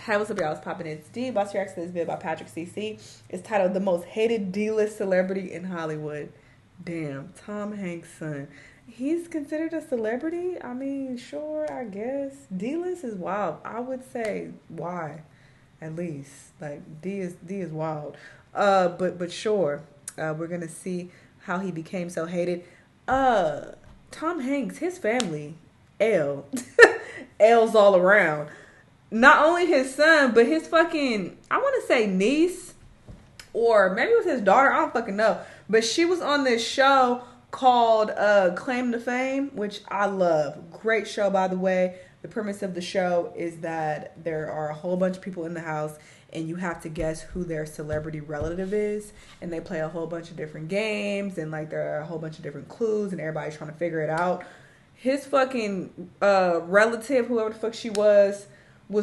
Hi, what's up, y'all? It's Poppin'. It's D. About to react to this video by Patrick CC. It's titled "The Most Hated D-List Celebrity in Hollywood." Damn, Tom Hanks' son. He's considered a celebrity? I mean, sure, I guess. D-List is wild. I would say why, at least. Like D is wild. But sure. We're gonna see how he became so hated. Tom Hanks, his family, L. L's all around. Not only his son, but his fucking, I want to say niece, or maybe it was his daughter. I don't fucking know. But she was on this show called Claim to Fame, which I love. Great show, by the way. The premise of the show is that there are a whole bunch of people in the house, and you have to guess who their celebrity relative is. And they play a whole bunch of different games, and like there are a whole bunch of different clues, and everybody's trying to figure it out. His fucking relative, whoever the fuck she was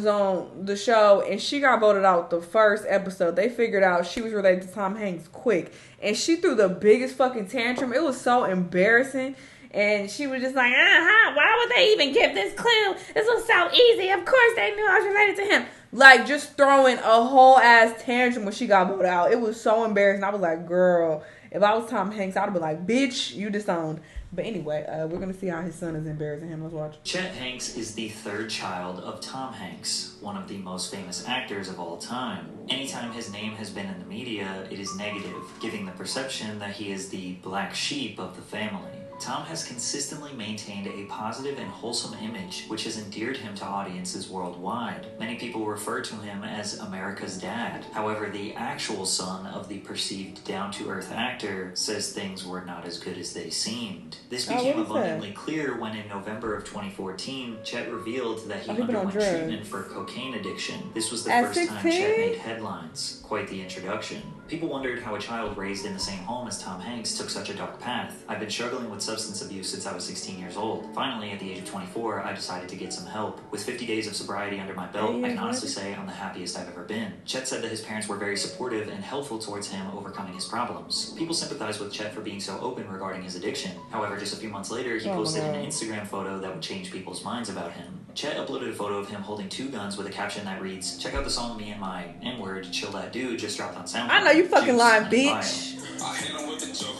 on the show, and she got voted out the first episode. They figured out she was related to Tom Hanks quick, and she threw the biggest fucking tantrum. It was so embarrassing, and she was just like, why would they even give this clue? This was so easy. Of course they knew I was related to him. Like, just throwing a whole ass tantrum when she got voted out. It was so embarrassing. I was like, girl, if I was Tom Hanks, I'd have been like, bitch, you disowned. But anyway, we're going to see how his son is embarrassing him. Let's watch. Chet Hanks is the third child of Tom Hanks, one of the most famous actors of all time. Anytime his name has been in the media, it is negative, giving the perception that he is the black sheep of the family. Tom has consistently maintained a positive and wholesome image, which has endeared him to audiences worldwide. Many people refer to him as America's dad. However, the actual son of the perceived down-to-earth actor says things were not as good as they seemed. This became abundantly clear when in November of 2014, Chet revealed that he underwent treatment for cocaine addiction. This was the first time Chet made headlines. Quite the introduction. People wondered how a child raised in the same home as Tom Hanks took such a dark path. I've been struggling with substance abuse since I was 16 years old. Finally, at the age of 24, I decided to get some help. With 50 days of sobriety under my belt, I can honestly say I'm the happiest I've ever been. Chet said that his parents were very supportive and helpful towards him overcoming his problems. People sympathized with Chet for being so open regarding his addiction. However, just a few months later, he posted an Instagram photo that would change people's minds about him. Chet uploaded a photo of him holding two guns with a caption that reads, "Check out the song Me and My N-Word, Chill That Dude just dropped on SoundCloud." I know you fucking lying, bitch. I hit him with the joke,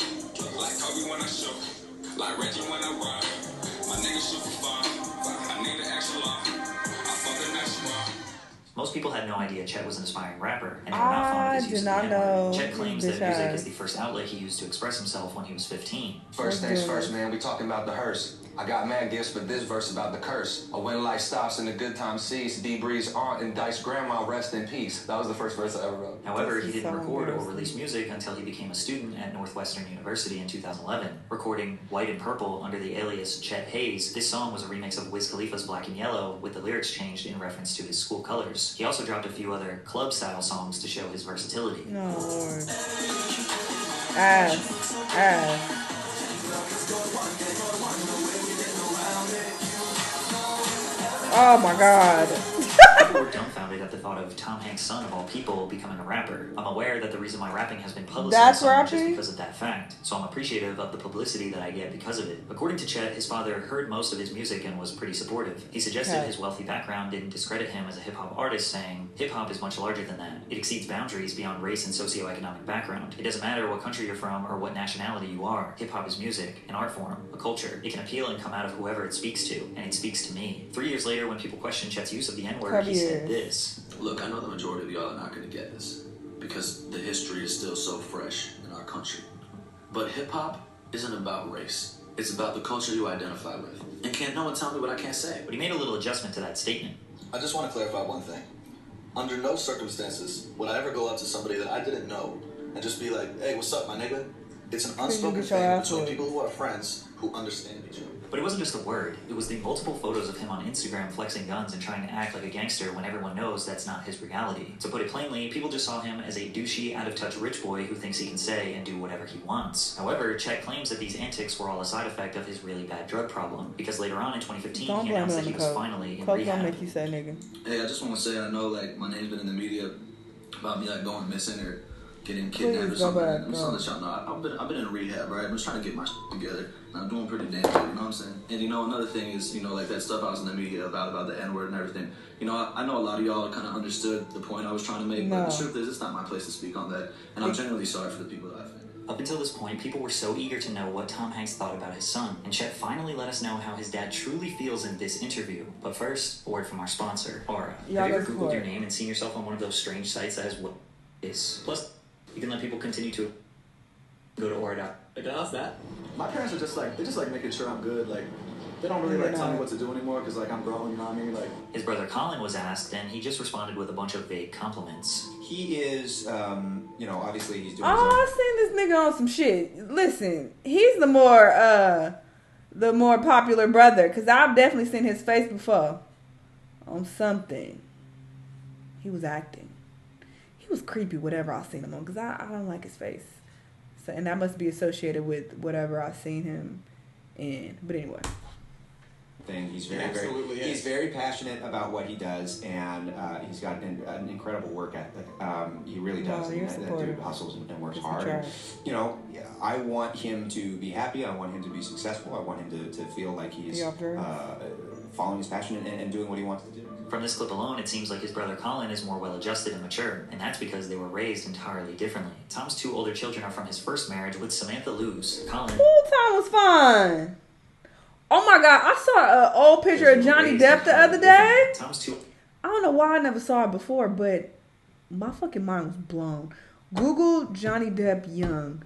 like Kobe when I show, like Reggie when I ride. My nigga shoot for fire, I need an extra line, I fuck an extra line. Most people had no idea Chet was an aspiring rapper, and they were not fond of his use of the N-word. Chet claims that music is the first outlet he used to express himself when he was 15. First things first, man, we talking about the hearse. I got mad gifts, but this verse about the curse. When life stops and the good times cease, D-Bree's aunt and Dice grandma rest in peace. That was the first verse I ever wrote. However, he didn't record or release music until he became a student at Northwestern University in 2011. Recording White and Purple under the alias Chet Hayes, this song was a remix of Wiz Khalifa's Black and Yellow, with the lyrics changed in reference to his school colors. He also dropped a few other club-style songs to show his versatility. No, Lord. Oh my God. People were dumbfounded at the thought of Tom Hanks' son of all people becoming a rapper. I'm aware that the reason my rapping has been publicized so much is because of that fact, so I'm appreciative of the publicity that I get because of it. According to Chet, his father heard most of his music and was pretty supportive. He suggested his wealthy background didn't discredit him as a hip-hop artist, saying, "Hip-hop is much larger than that. It exceeds boundaries beyond race and socioeconomic background. It doesn't matter what country you're from or what nationality you are. Hip-hop is music, an art form, a culture. It can appeal and come out of whoever it speaks to, and it speaks to me." 3 years later, when people questioned Chet's use of the N-word, he said this. "Look, I know the majority of y'all are not going to get this, because the history is still so fresh in our country. But hip-hop isn't about race. It's about the culture you identify with. And can't no one tell me what I can't say." But he made a little adjustment to that statement. I just want to clarify one thing. Under no circumstances would I ever go up to somebody that I didn't know and just be like, "Hey, what's up, my nigga?" It's an unspoken thing between people who are friends who understand each other. But it wasn't just a word. It was the multiple photos of him on Instagram flexing guns and trying to act like a gangster when everyone knows that's not his reality. To put it plainly, people just saw him as a douchey, out-of-touch rich boy who thinks he can say and do whatever he wants. However, Chet claims that these antics were all a side effect of his really bad drug problem, because later on in 2015, he announced that he was finally in rehab. Don't make you say nigga. Hey, I just want to say, I know, like, my name's been in the media about me, like, going missing or getting kidnapped or Please go something. back, I'm just gonna let y'all know. I've been in rehab, right? I'm just trying to get my shit together. And I'm doing pretty damn good, you know what I'm saying? And another thing is, like that stuff I was in the media about the N-word and everything. I know a lot of y'all kind of understood the point I was trying to make, but the truth is, it's not my place to speak on that. And I'm genuinely sorry for the people that I offended. Up until this point, people were so eager to know what Tom Hanks thought about his son, and Chet finally let us know how his dad truly feels in this interview. But first, a word from our sponsor, Aura. Have you ever Googled your name and seen yourself on one of those strange sites that has what is? Plus, you can let people continue to go to Aura. How's that? My parents are just making sure I'm good. They don't really tell me what to do anymore because I'm grown. You know what I mean? His brother Colin was asked, and he just responded with a bunch of vague compliments. He is, obviously he's doing. I seen this nigga on some shit. Listen, he's the more popular brother because I've definitely seen his face before on something. He was acting. He was creepy, whatever I seen him on, because I don't like his face. So, and that must be associated with whatever I've seen him in. But anyway. He's he's very passionate about what he does, and he's got an incredible work ethic. He really does. That dude hustles and works hard. And, I want him to be happy. I want him to be successful. I want him to feel like he's following his passion and doing what he wants to do. From this clip alone, it seems like his brother Colin is more well-adjusted and mature, and that's because they were raised entirely differently. Tom's two older children are from his first marriage with Samantha Luz. Colin... Tom was fun. Oh my God, I saw an old picture of Johnny Depp the other day. I don't know why I never saw it before, but my fucking mind was blown. Google Johnny Depp young.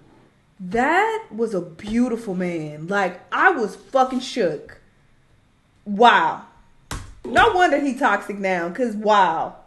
That was a beautiful man. I was fucking shook. Wow. No wonder he toxic now, because wow.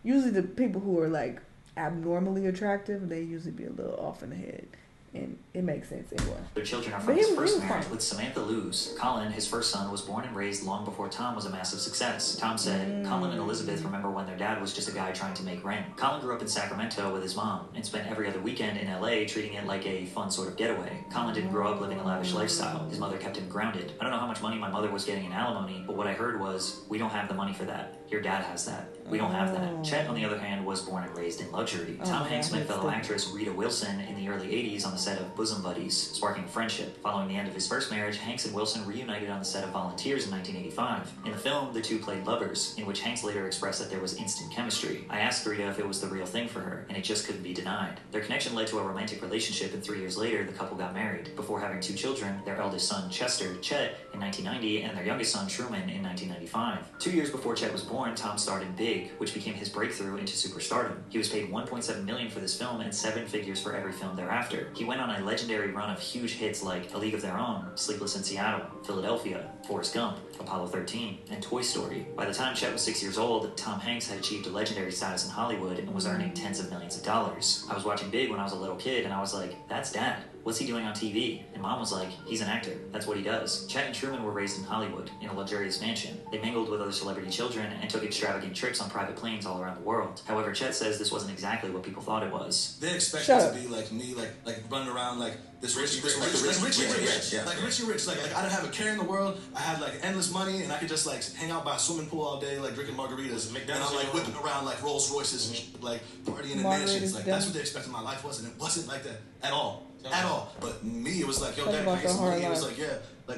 Usually the people who are abnormally attractive, they usually be a little off in the head. And it makes sense anyway. Their children are from his first marriage with Samantha Luz. Colin, his first son, was born and raised long before Tom was a massive success. Tom said, Colin and Elizabeth remember when their dad was just a guy trying to make rent. Colin grew up in Sacramento with his mom and spent every other weekend in LA treating it like a fun sort of getaway. Colin didn't grow up living a lavish lifestyle. His mother kept him grounded. I don't know how much money my mother was getting in alimony, but what I heard was, we don't have the money for that. Your dad has that. We don't have that. Chet, on the other hand, was born and raised in luxury. Tom Hanks met fellow actress Rita Wilson in the early 80s on the set of Bosom Buddies, sparking a friendship. Following the end of his first marriage, Hanks and Wilson reunited on the set of Volunteers in 1985. In the film, the two played lovers, in which Hanks later expressed that there was instant chemistry. I asked Rita if it was the real thing for her, and it just couldn't be denied. Their connection led to a romantic relationship, and 3 years later, the couple got married, before having two children, their eldest son, Chester, Chet, in 1990, and their youngest son, Truman, in 1995. 2 years before Chet was born, Tom starred in Big, which became his breakthrough into superstardom. He was paid $1.7 million for this film and 7 figures for every film thereafter. He went on a legendary run of huge hits like A League of Their Own, Sleepless in Seattle, Philadelphia, Forrest Gump, Apollo 13, and Toy Story. By the time Chet was 6 years old, Tom Hanks had achieved a legendary status in Hollywood and was earning tens of millions of dollars. I was watching Big when I was a little kid, and I was like, that's Dad. What's he doing on TV? And Mom was like, he's an actor. That's what he does. Chet and Truman were raised in Hollywood, in a luxurious mansion. They mingled with other celebrity children and took extravagant trips on private planes all around the world. However, Chet says this wasn't exactly what people thought it was. They expect me to be like me, like running around like this Richie Rich. Like Richie Rich. Like I didn't have a care in the world. I had endless money, and I could just hang out by a swimming pool all day, drinking margaritas. And I'm whipping around Rolls Royces and partying in mansions. That's what they expected my life was, and it wasn't like that at all. At all. But me, it was yo, Dad, can I get some money? It was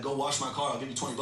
go wash my car, I'll give you $20.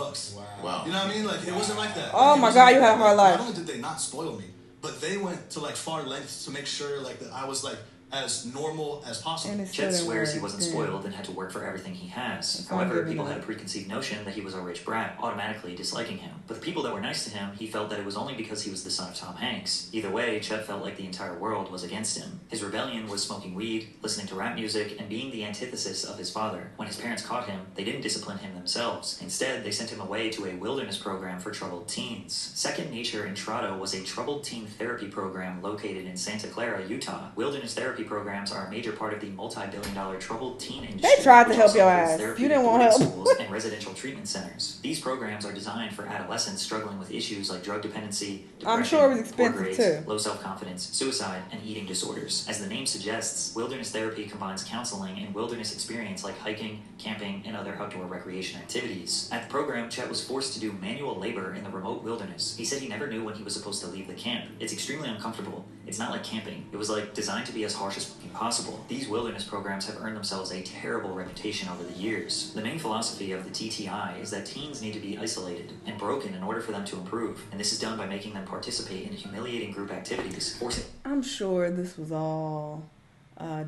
Wow. You know what I mean? It wasn't like that. Oh my God, you had a hard life. Not only did they not spoil me, but they went to far lengths to make sure that I was as normal as possible. Chet swears he wasn't spoiled and had to work for everything he has. However, people had a preconceived notion that he was a rich brat, automatically disliking him. But the people that were nice to him, he felt that it was only because he was the son of Tom Hanks. Either way, Chet felt like the entire world was against him. His rebellion was smoking weed, listening to rap music, and being the antithesis of his father. When his parents caught him, they didn't discipline him themselves. Instead, they sent him away to a wilderness program for troubled teens. Second Nature Entrado was a troubled teen therapy program located in Santa Clara, Utah. Wilderness therapy programs are a major part of the multi-billion-dollar troubled teen industry. They tried to help your ass. You didn't want help. Schools and residential treatment centers. These programs are designed for adolescents struggling with issues like drug dependency, depression, I'm sure it was expensive poor grades, too. low self-confidence, suicide, and eating disorders. As the name suggests, wilderness therapy combines counseling and wilderness experience like hiking, camping, and other outdoor recreation activities. At the program, Chet was forced to do manual labor in the remote wilderness. He said he never knew when he was supposed to leave the camp. It's extremely uncomfortable. It It's not like camping. It was like designed to be as harsh as possible. These wilderness programs have earned themselves a terrible reputation over the years. The main philosophy of the TTI is that teens need to be isolated and broken in order for them to improve, and this is done by making them participate in humiliating group activities. I'm sure this was all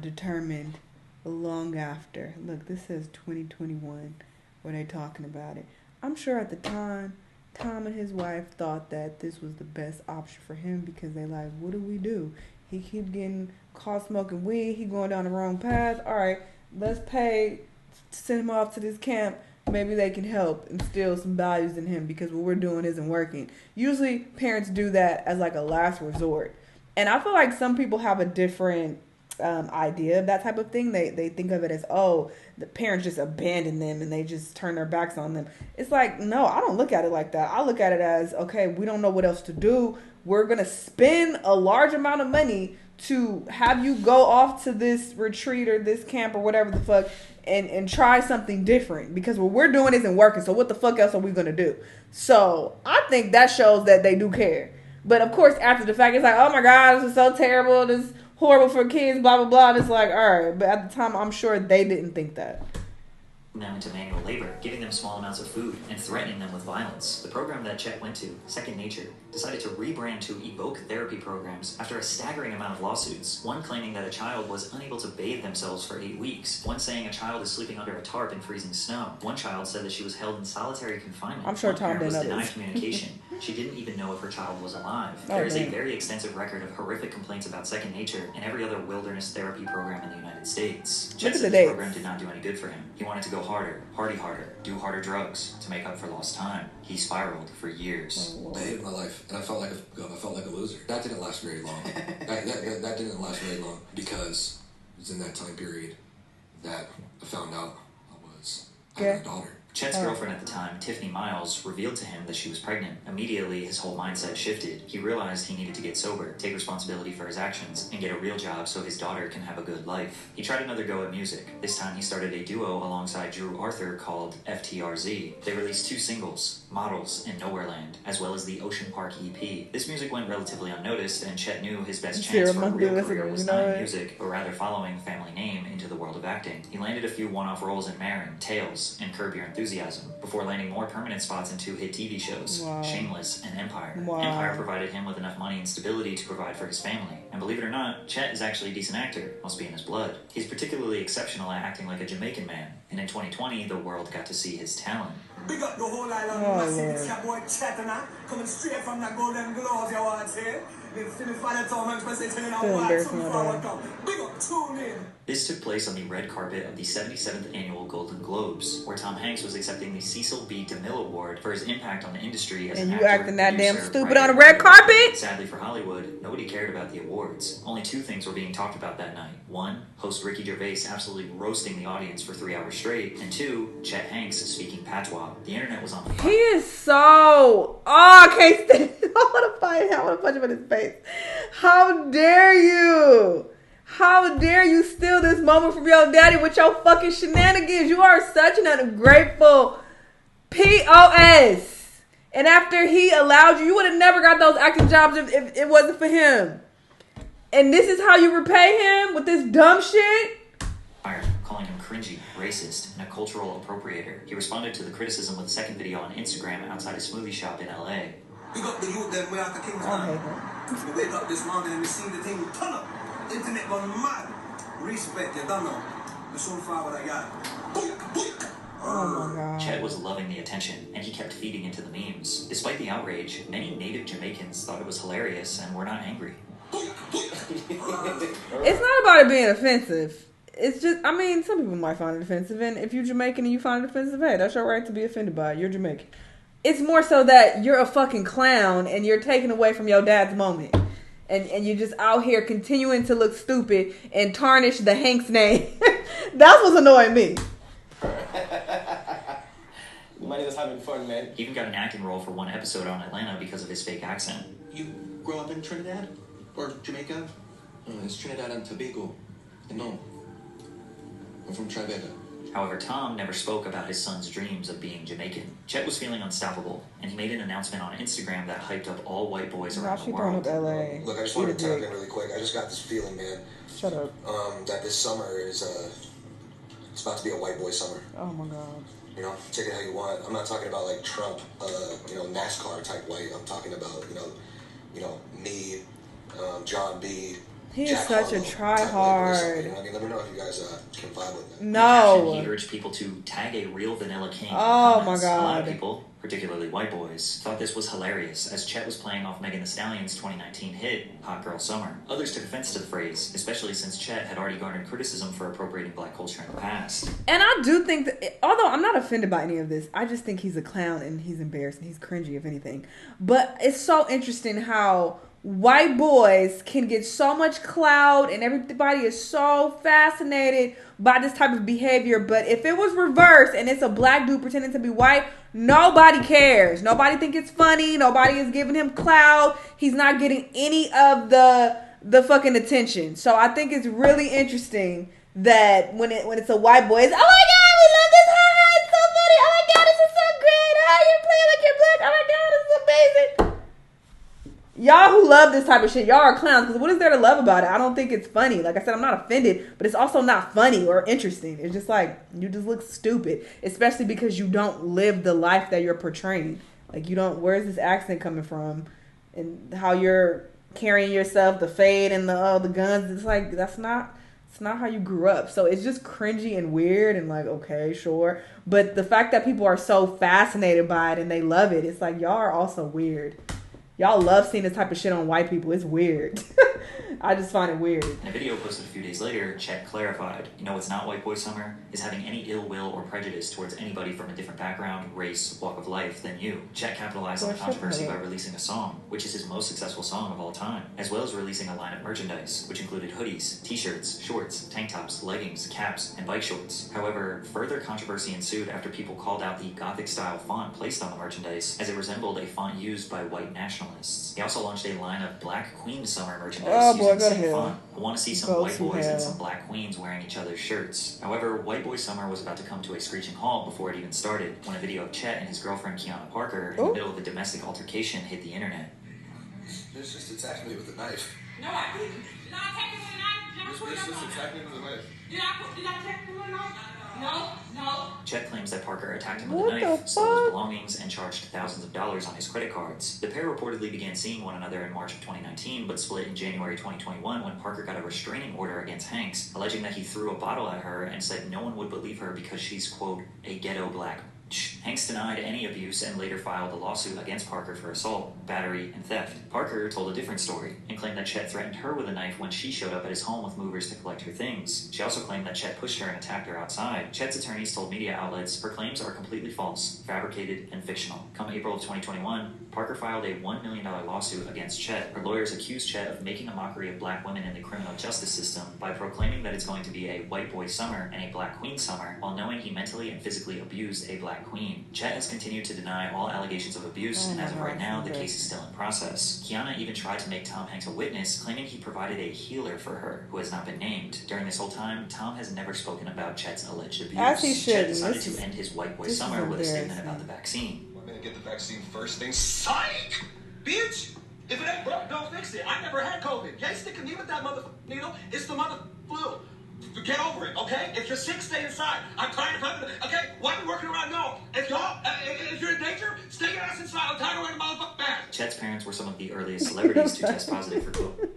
determined long after. Look, this says 2021 when they're talking about it. I'm sure at the time, Tom and his wife thought that this was the best option for him because they like, what do? He keep getting caught smoking weed. He going down the wrong path. All right, let's pay to send him off to this camp. Maybe they can help instill some values in him because what we're doing isn't working. Usually parents do that as like a last resort. And I feel like some people have a different idea of that type of thing. They think of it as, oh, the parents just abandon them and they just turn their backs on them. It's like, no, I don't look at it like that. I look at it as, okay, we don't know what else to do. We're going to spend a large amount of money to have you go off to this retreat or this camp or whatever the fuck and try something different because what we're doing isn't working. So what the fuck else are we going to do? So I think that shows that they do care. But of course, after the fact, it's like, oh my God, this is so terrible. This is horrible for kids, blah, blah, blah. And it's like, all right. But at the time, I'm sure they didn't think that. Them into manual labor, giving them small amounts of food, and threatening them with violence. The program that Chet went to, Second Nature, decided to rebrand to Evoke Therapy Programs after a staggering amount of lawsuits. One claiming that a child was unable to bathe themselves for 8 weeks. One saying a child is sleeping under a tarp in freezing snow. One child said that she was held in solitary confinement. I'm sure One Tom parent was didn't know denied this. communication. She didn't even know if her child was alive. Oh, there is a dang. very extensive record of horrific complaints about Second Nature and every other wilderness therapy program in the United States. Chet at said the this dates. program did not do any good for him. He wanted to go harder, party harder, do harder drugs to make up for lost time. He spiraled for years. I hated my life, and I felt like a loser. That didn't last very long. that didn't last very long because it was in that time period that I found out I had a daughter. Chet's girlfriend at the time, Tiffany Miles, revealed to him that she was pregnant. Immediately, his whole mindset shifted. He realized he needed to get sober, take responsibility for his actions, and get a real job so his daughter can have a good life. He tried another go at music. This time, he started a duo alongside Drew Arthur called FTRZ. They released 2 singles, Models and Nowhereland, as well as the Ocean Park EP. This music went relatively unnoticed, and Chet knew his best chance for a real career was not in music, but rather following family name into the world of acting. He landed a few one-off roles in Marin, Tales, and Curb Your Enthusiasm, before landing more permanent spots in 2 hit TV shows, Shameless and Empire. Empire provided him with enough money and stability to provide for his family. And believe it or not, Chet is actually a decent actor, must be in his blood. He's particularly exceptional at acting like a Jamaican man, and in 2020, the world got to see his talent. Big up the whole island, massive. It's your boy Chet and I, coming straight from the Golden Globes, you want to say? Big up, tune in. This took place on the red carpet of the 77th Annual Golden Globes, where Tom Hanks was accepting the Cecil B. DeMille Award for his impact on the industry as an actor, acting that damn producer, stupid writer, on the red carpet? Sadly for Hollywood, nobody cared about the awards. Only 2 things were being talked about that night. 1, host Ricky Gervais absolutely roasting the audience for 3 hours straight, and 2, Chet Hanks speaking patois. The internet was on fire. He is so... Oh, I can't stand it. I want to fight him. I want to punch him in his face. How dare you? How dare you steal this moment from your daddy with your fucking shenanigans? You are such an ungrateful POS. And after he allowed you, you would have never got those acting jobs if it wasn't for him. And this is how you repay him with this dumb shit? Calling him cringy, racist, and a cultural appropriator. He responded to the criticism with a second video on Instagram outside a smoothie shop in LA. We got the youth them way out the Kingston. We wake up this morning and we see the thing turn up. Internet gone mad. Respect, you don't know. We soon forward I got. Oh my God. Chet was loving the attention, and he kept feeding into the memes. Despite the outrage, many native Jamaicans thought it was hilarious and were not angry. It's not about it being offensive. It's just, I mean, some people might find it offensive, and if you're Jamaican and you find it offensive, hey, that's your right to be offended by it. You're Jamaican. It's more so that you're a fucking clown and you're taken away from your dad's moment. And you're just out here continuing to look stupid and tarnish the Hanks name. That's what's annoying me. Money was having fun, man. He even got an acting role for 1 episode on Atlanta because of his fake accent. You grow up in Trinidad? Or Jamaica? It's Trinidad and Tobago. No. I'm from Tribeca. However, Tom never spoke about his son's dreams of being Jamaican. Chet was feeling unstoppable, and he made an announcement on Instagram that hyped up all white boys around the world. LA. Look, I just wanted to tap in really quick. I just got this feeling, man. Shut up. That this summer is it's about to be a white boy summer. Oh my God. You know, take it how you want. I'm not talking about like Trump, NASCAR type white. I'm talking about me, John B. He is such a try-hard. You know what I mean? Let me know if you guys can vibe with that. No. He urged people to tag a real Vanilla King. Oh my God. A lot of people, particularly white boys, thought this was hilarious as Chet was playing off Megan Thee Stallion's 2019 hit, Hot Girl Summer. Others took offense to the phrase, especially since Chet had already garnered criticism for appropriating black culture in the past. And I do think that, although I'm not offended by any of this, I just think he's a clown and he's embarrassing. He's cringy, if anything. But it's so interesting how white boys can get so much clout and everybody is so fascinated by this type of behavior. But if it was reversed and it's a black dude pretending to be white, nobody cares. Nobody think it's funny. Nobody is giving him clout. He's not getting any of the fucking attention. So I think it's really interesting that when it's a white boy, it's, oh my God, we love this. It's so funny. Oh my God, this is so great. Oh, you're playing like you're black. Oh my God, this is amazing. Y'all who love this type of shit, y'all are clowns. Because what is there to love about it? I don't think it's funny. Like I said, I'm not offended, but it's also not funny or interesting. It's just like, you just look stupid. Especially because you don't live the life that you're portraying. Like, you don't, where's this accent coming from? And how you're carrying yourself, the fade and the guns. It's like, it's not how you grew up. So it's just cringy and weird and like, okay, sure. But the fact that people are so fascinated by it and they love it, it's like, y'all are also weird. Y'all love seeing this type of shit on white people. It's weird. I just find it weird. In a video posted a few days later, Chet clarified, you know what's not white boy summer? Is having any ill will or prejudice towards anybody from a different background, race, walk of life than you. Chet capitalized on the controversy by releasing a song, which is his most successful song of all time, as well as releasing a line of merchandise, which included hoodies, t-shirts, shorts, tank tops, leggings, caps, and bike shorts. However, further controversy ensued after people called out the Gothic-style font placed on the merchandise, as it resembled a font used by white nationalists. He also launched a line of Black Queen Summer merchandise using the same font. I want to see some white boys and some black queens wearing each other's shirts. However, White Boy Summer was about to come to a screeching halt before it even started, when a video of Chet and his girlfriend Kiana Parker in the middle of a domestic altercation hit the internet. This just attacked me with a knife. No, I didn't. Did I attack you with a knife? This just attacked me with a knife. Did I attack you with a knife? No. Chet claims that Parker attacked him with a knife, stole his belongings, and charged thousands of dollars on his credit cards. The pair reportedly began seeing one another in March of 2019, but split in January 2021 when Parker got a restraining order against Hanks, alleging that he threw a bottle at her and said no one would believe her because she's, quote, a ghetto black. Hanks denied any abuse and later filed a lawsuit against Parker for assault, battery, and theft. Parker told a different story and claimed that Chet threatened her with a knife when she showed up at his home with movers to collect her things. She also claimed that Chet pushed her and attacked her outside. Chet's attorneys told media outlets her claims are completely false, fabricated, and fictional. Come April of 2021, Parker filed a $1 million lawsuit against Chet. Her lawyers accused Chet of making a mockery of black women in the criminal justice system by proclaiming that it's going to be a white boy summer and a black queen summer, while knowing he mentally and physically abused a black queen. Chet has continued to deny all allegations of abuse, and as of right now, the case is still in process. Kiana even tried to make Tom Hanks a witness, claiming he provided a healer for her, who has not been named. During this whole time, Tom has never spoken about Chet's alleged abuse. As he should. Chet decided to end his white boy summer with a statement about the vaccine. I'm gonna get the vaccine first thing. Psych! Bitch! If it ain't broke, don't fix it. I never had COVID. You ain't sticking me with that mother needle. It's the mother flu. Get over it, okay? If you're sick, stay inside. I'm tired of it. Okay? Why are you working around? No. If you're in danger, stay your ass inside. I'm tired of wearing the motherfucking mask. Chet's parents were some of the earliest celebrities to test positive for COVID.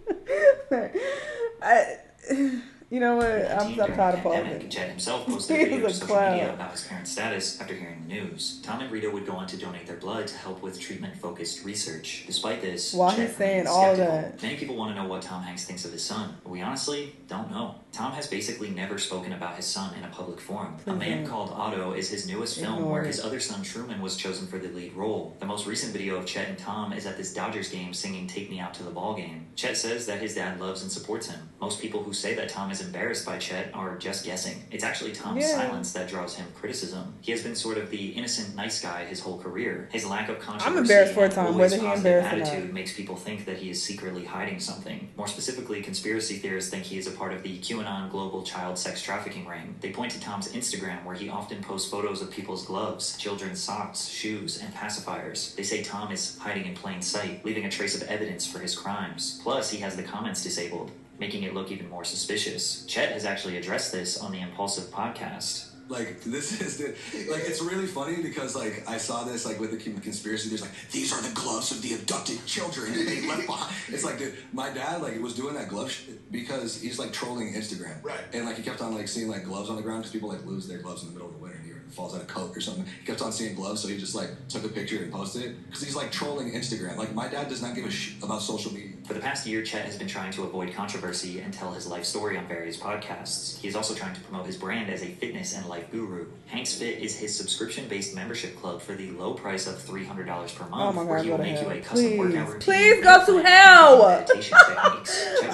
You know what? I'm tired of pausing. Chet himself posted a video to social media about his parents' status after hearing the news. Tom and Rita would go on to donate their blood to help with treatment-focused research. Despite this, while Chet he's saying all of that, many people want to know what Tom Hanks thinks of his son, but we honestly don't know. Tom has basically never spoken about his son in a public forum. A Man Called Otto is his newest film where his other son Truman was chosen for the lead role. The most recent video of Chet and Tom is at this Dodgers game singing "Take Me Out to the Ball Game." Chet says that his dad loves and supports him. Most people who say that Tom is a embarrassed by Chet are just guessing. It's actually Tom's silence that draws him criticism. He has been sort of the innocent, nice guy his whole career. His lack of controversy I'm embarrassed for and Tom, always whether he positive embarrassed or attitude not. makes people think that he is secretly hiding something. More specifically, conspiracy theorists think he is a part of the QAnon global child sex trafficking ring. They point to Tom's Instagram, where he often posts photos of people's gloves, children's socks, shoes, and pacifiers. They say Tom is hiding in plain sight, leaving a trace of evidence for his crimes. Plus, he has the comments disabled, making it look even more suspicious. Chet has actually addressed this on the Impulsive podcast. Like, this is it's really funny because, I saw this, with the conspiracy. There's these are the gloves of the abducted children that they left behind. It's dude, my dad, was doing that glove shit because he's, trolling Instagram. Right. And, he kept on, seeing, gloves on the ground because people, lose their gloves in the middle of the winter and it falls out of coat or something. He kept on seeing gloves, so he just, took a picture and posted it because he's, trolling Instagram. My dad does not give a shit about social media. For the past year, Chet has been trying to avoid controversy and tell his life story on various podcasts. He is also trying to promote his brand as a fitness and life guru. Hanks Fit is his subscription-based membership club for the low price of $300 per month, where he will make you a custom workout routine. Please go to hell! Meditation techniques. Chet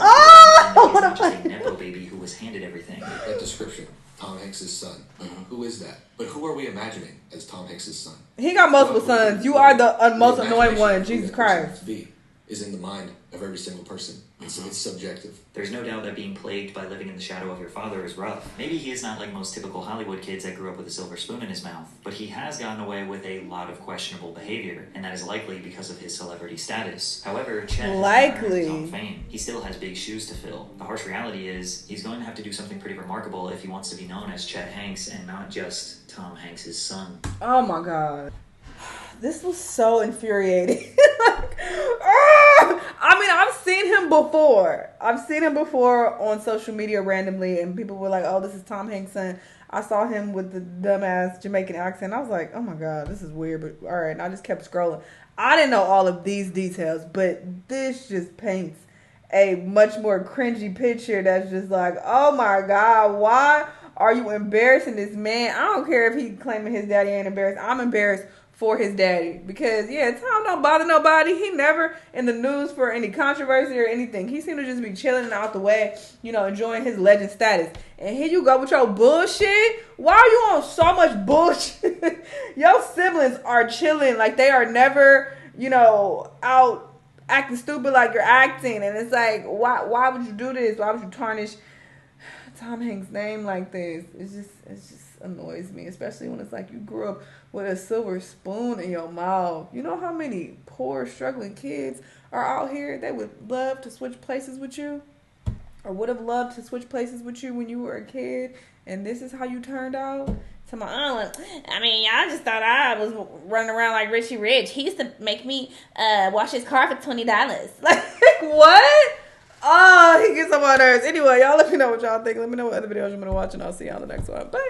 was not just a nepo baby who was handed everything. That description, Tom Hanks' son. Who is that? But who are we imagining as Tom Hanks' son? He got multiple sons. You are the most annoying one. Jesus Christ. Is in the mind of every single person. It's subjective. There's no doubt that being plagued by living in the shadow of your father is rough. Maybe he is not like most typical Hollywood kids that grew up with a silver spoon in his mouth, but he has gotten away with a lot of questionable behavior, and that is likely because of his celebrity status. However, Chet has earned his own fame. He still has big shoes to fill. The harsh reality is he's going to have to do something pretty remarkable if he wants to be known as Chet Hanks and not just Tom Hanks' son. Oh my God. This was so infuriating. I've seen him before. I've seen him before on social media randomly, and people were like, oh, this is Tom Hanks' son. I saw him with the dumbass Jamaican accent. I was like, oh my God, this is weird, but all right. And I just kept scrolling. I didn't know all of these details, but this just paints a much more cringy picture that's just like, oh my God, why are you embarrassing this man? I don't care if he claiming his daddy ain't embarrassed. I'm embarrassed for his daddy because Tom don't bother nobody. He never in the news for any controversy or anything. He seemed to just be chilling out the way, enjoying his legend status. And here you go with your bullshit. Why are you on so much bullshit? Your siblings are chilling, they are never, out acting stupid like you're acting. And it's like, why would you do this? Why would you tarnish Tom Hanks' name like this? It just annoys me, especially when it's you grew up with a silver spoon in your mouth. You know how many poor, struggling kids are out here that would love to switch places with you, or would have loved to switch places with you when you were a kid, and this is how you turned out? To my aunt, I just thought I was running around like Richie Rich. He used to make me wash his car for $20. What? Oh, he gets on my nerves. Anyway, y'all let me know what y'all think. Let me know what other videos you want to watch, and I'll see y'all on the next one. Bye.